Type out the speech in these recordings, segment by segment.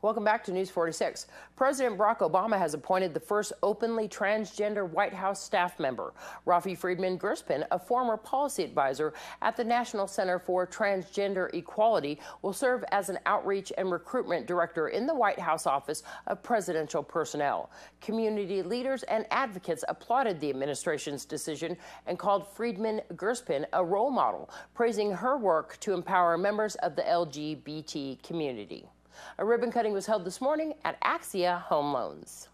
Welcome back to News 46. President Barack Obama has appointed the first openly transgender White House staff member. Rafi Friedman-Grispin, a former policy advisor at the National Center for Transgender Equality, will serve as an outreach and recruitment director in the White House Office of Presidential Personnel. Community leaders and advocates applauded the administration's decision and called Friedman-Grispin a role model, praising her work to empower members of the LGBT community. A ribbon cutting was held this morning at Axia Home Loans.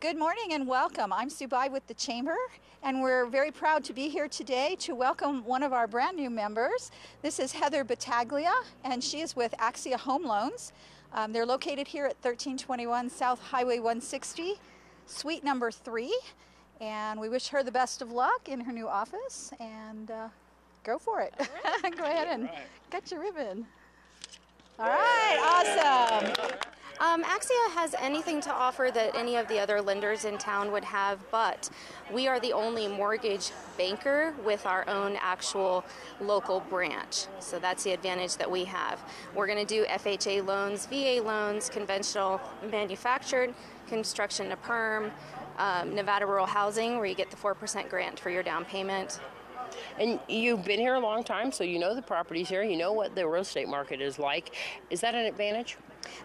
Good morning and welcome. I'm Sue Bai with the Chamber, and we're very proud to be here today to welcome one of our brand new members. This is Heather Battaglia, and she is with Axia Home Loans. They're located here at 1321 South Highway 160, suite number 3. And we wish her the best of luck in her new office, and go for it. Right. Go ahead and cut your ribbon. All right, awesome. Axia has anything to offer that any of the other lenders in town would have, but we are the only mortgage banker with our own actual local branch. So that's the advantage that we have. We're going to do FHA loans, VA loans, conventional manufactured, construction to perm, Nevada rural housing, where you get the 4% grant for your down payment. And you've been here a long time, so you know the properties here. You know what the real estate market is like. Is that an advantage?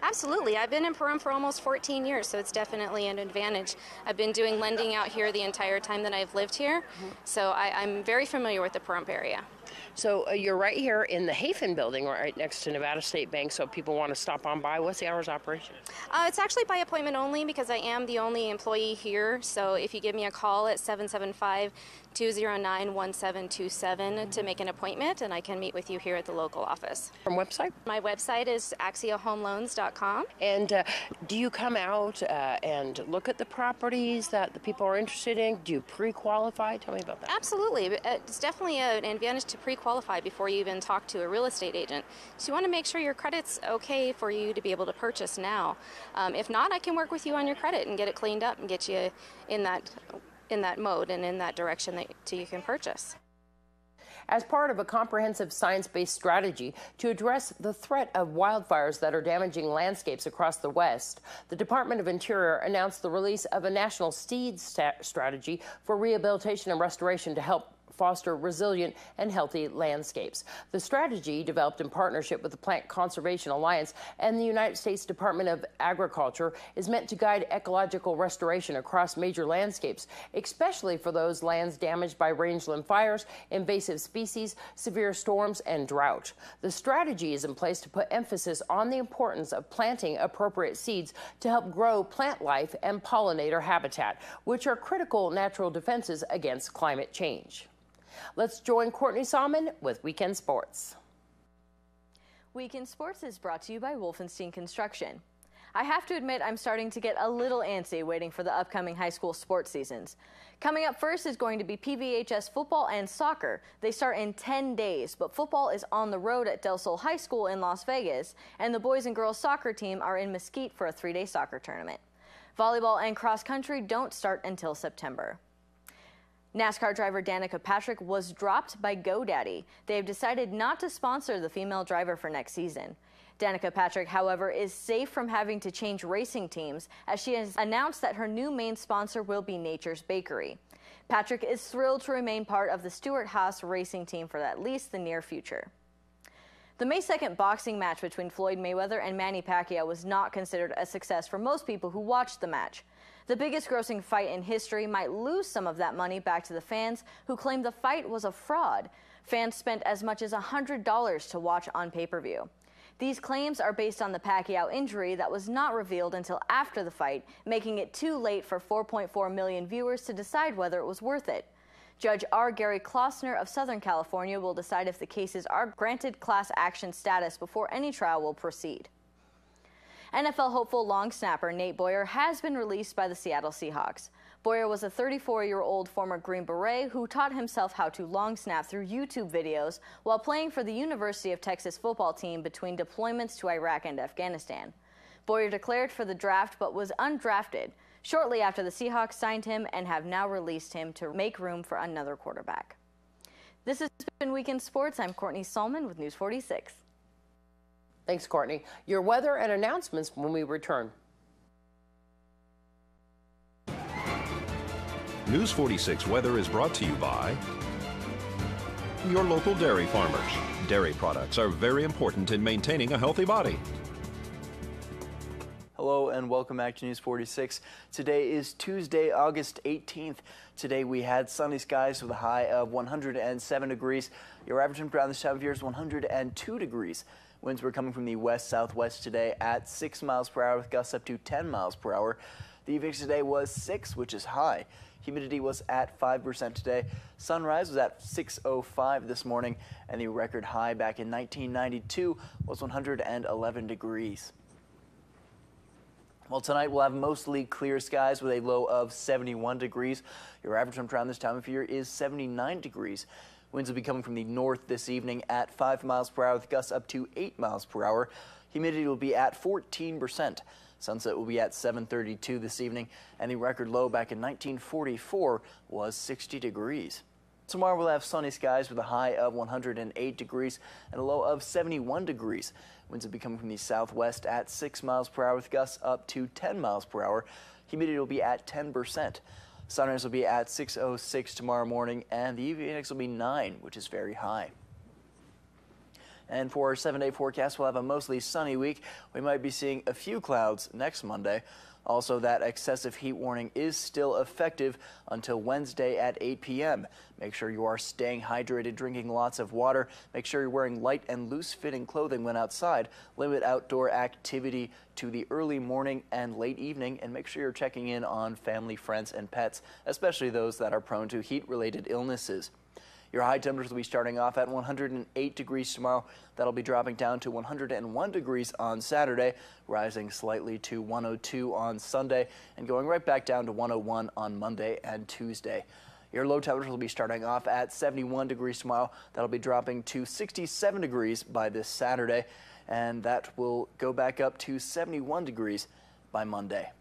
Absolutely. I've been in Pahrump for almost 14 years, so it's definitely an advantage. I've been doing lending out here the entire time that I've lived here, so I'm very familiar with the Pahrump area. So you're right here in the Hafen building, right next to Nevada State Bank, so people want to stop on by. What's the hours of operation? It's actually by appointment only because I am the only employee here, so if you give me a call at 775-209-1727 to make an appointment, and I can meet with you here at the local office. From website? My website is axiahomeloans.com. And do you come out and look at the properties that the people are interested in? Do you pre-qualify? Tell me about that. Absolutely. It's definitely an advantage to pre-qualify before you even talk to a real estate agent. So you want to make sure your credit's okay for you to be able to purchase now. If not, I can work with you on your credit and get it cleaned up and get you in that mode and in that direction that you can purchase. As part of a comprehensive science-based strategy to address the threat of wildfires that are damaging landscapes across the West, the Department of Interior announced the release of a national seed strategy for rehabilitation and restoration to help foster resilient and healthy landscapes. The strategy, developed in partnership with the Plant Conservation Alliance and the United States Department of Agriculture, is meant to guide ecological restoration across major landscapes, especially for those lands damaged by rangeland fires, invasive species, severe storms, and drought. The strategy is in place to put emphasis on the importance of planting appropriate seeds to help grow plant life and pollinator habitat, which are critical natural defenses against climate change. Let's join Courtney Salmon with Weekend Sports. Weekend Sports is brought to you by Wolfenstein Construction. I have to admit I'm starting to get a little antsy waiting for the upcoming high school sports seasons. Coming up first is going to be PVHS football and soccer. They start in 10 days, but football is on the road at Del Sol High School in Las Vegas, and the boys and girls soccer team are in Mesquite for a 3-day soccer tournament. Volleyball and cross country don't start until September. NASCAR driver Danica Patrick was dropped by GoDaddy. They have decided not to sponsor the female driver for next season. Danica Patrick, however, is safe from having to change racing teams, as she has announced that her new main sponsor will be Nature's Bakery. Patrick is thrilled to remain part of the Stewart-Haas racing team for at least the near future. The May 2nd boxing match between Floyd Mayweather and Manny Pacquiao was not considered a success for most people who watched the match. The biggest grossing fight in history might lose some of that money back to the fans who claimed the fight was a fraud. Fans spent as much as $100 to watch on pay-per-view. These claims are based on the Pacquiao injury that was not revealed until after the fight, making it too late for 4.4 million viewers to decide whether it was worth it. Judge R. Gary Klossner of Southern California will decide if the cases are granted class action status before any trial will proceed. NFL hopeful long snapper Nate Boyer has been released by the Seattle Seahawks. Boyer was a 34-year-old former Green Beret who taught himself how to long snap through YouTube videos while playing for the University of Texas football team between deployments to Iraq and Afghanistan. Boyer declared for the draft but was undrafted shortly after the Seahawks signed him and have now released him to make room for another quarterback. This has been Weekend Sports. I'm Courtney Salmon with News 46. Thanks, Courtney. Your weather and announcements when we return. News 46 weather is brought to you by your local dairy farmers. Dairy products are very important in maintaining a healthy body. Hello and welcome back to News 46. Today is Tuesday, August 18th. Today we had sunny skies with a high of 107 degrees. Your average temperature around this time of year is 102 degrees. Winds were coming from the west-southwest today at 6 miles per hour with gusts up to 10 miles per hour. The evening today was 6, which is high. Humidity was at 5% today. Sunrise was at 6:05 this morning, and the record high back in 1992 was 111 degrees. Well, tonight we'll have mostly clear skies with a low of 71 degrees. Your average temperature around this time of year is 79 degrees. Winds will be coming from the north this evening at 5 miles per hour with gusts up to 8 miles per hour. Humidity will be at 14%. Sunset will be at 7:32 this evening, and the record low back in 1944 was 60 degrees. Tomorrow we'll have sunny skies with a high of 108 degrees and a low of 71 degrees. Winds will be coming from the southwest at 6 miles per hour with gusts up to 10 miles per hour. Humidity will be at 10%. Sunrise will be at 6:06 tomorrow morning, and the UV index will be 9, which is very high. And for our 7-day forecast, we'll have a mostly sunny week. We might be seeing a few clouds next Monday. Also, that excessive heat warning is still effective until Wednesday at 8 p.m. Make sure you are staying hydrated, drinking lots of water. Make sure you're wearing light and loose-fitting clothing when outside. Limit outdoor activity to the early morning and late evening, and make sure you're checking in on family, friends, and pets, especially those that are prone to heat-related illnesses. Your high temperatures will be starting off at 108 degrees tomorrow. That'll be dropping down to 101 degrees on Saturday, rising slightly to 102 on Sunday, and going right back down to 101 on Monday and Tuesday. Your low temperatures will be starting off at 71 degrees tomorrow. That'll be dropping to 67 degrees by this Saturday, and that will go back up to 71 degrees by Monday.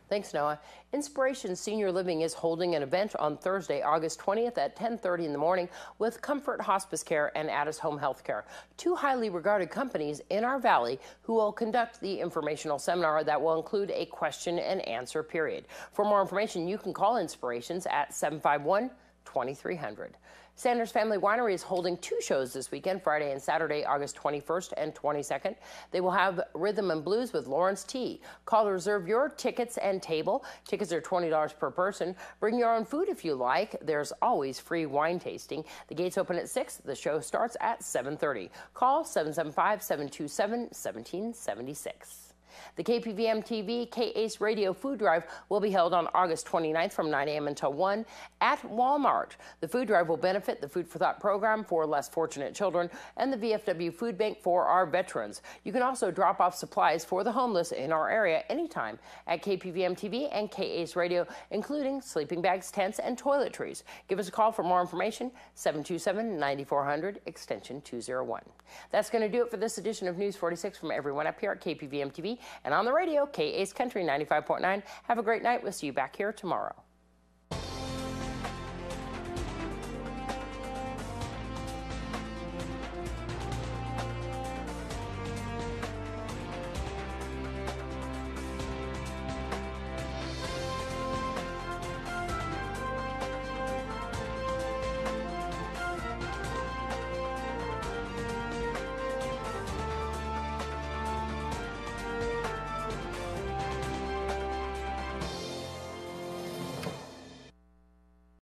Thanks, Noah. Inspiration Senior Living is holding an event on Thursday, August 20th at 10:30 in the morning with Comfort Hospice Care and Addis Home Health Care, two highly regarded companies in our valley who will conduct the informational seminar that will include a question and answer period. For more information, you can call Inspirations at 751-2300. Sanders Family Winery is holding two shows this weekend, Friday and Saturday, August 21st and 22nd. They will have Rhythm and Blues with Lawrence T. Call to reserve your tickets and table. Tickets are $20 per person. Bring your own food if you like. There's always free wine tasting. The gates open at 6. The show starts at 7:30. Call 775-727-1776. The KPVM TV K-Ace Radio Food Drive will be held on August 29th from 9 a.m. until 1 at Walmart. The food drive will benefit the Food for Thought program for less fortunate children and the VFW Food Bank for our veterans. You can also drop off supplies for the homeless in our area anytime at KPVM TV and K-Ace Radio, including sleeping bags, tents, and toiletries. Give us a call for more information, 727-9400, extension 201. That's going to do it for this edition of News 46 from everyone up here at KPVM TV and on the radio, K-Ace Country 95.9. Have a great night. We'll see you back here tomorrow.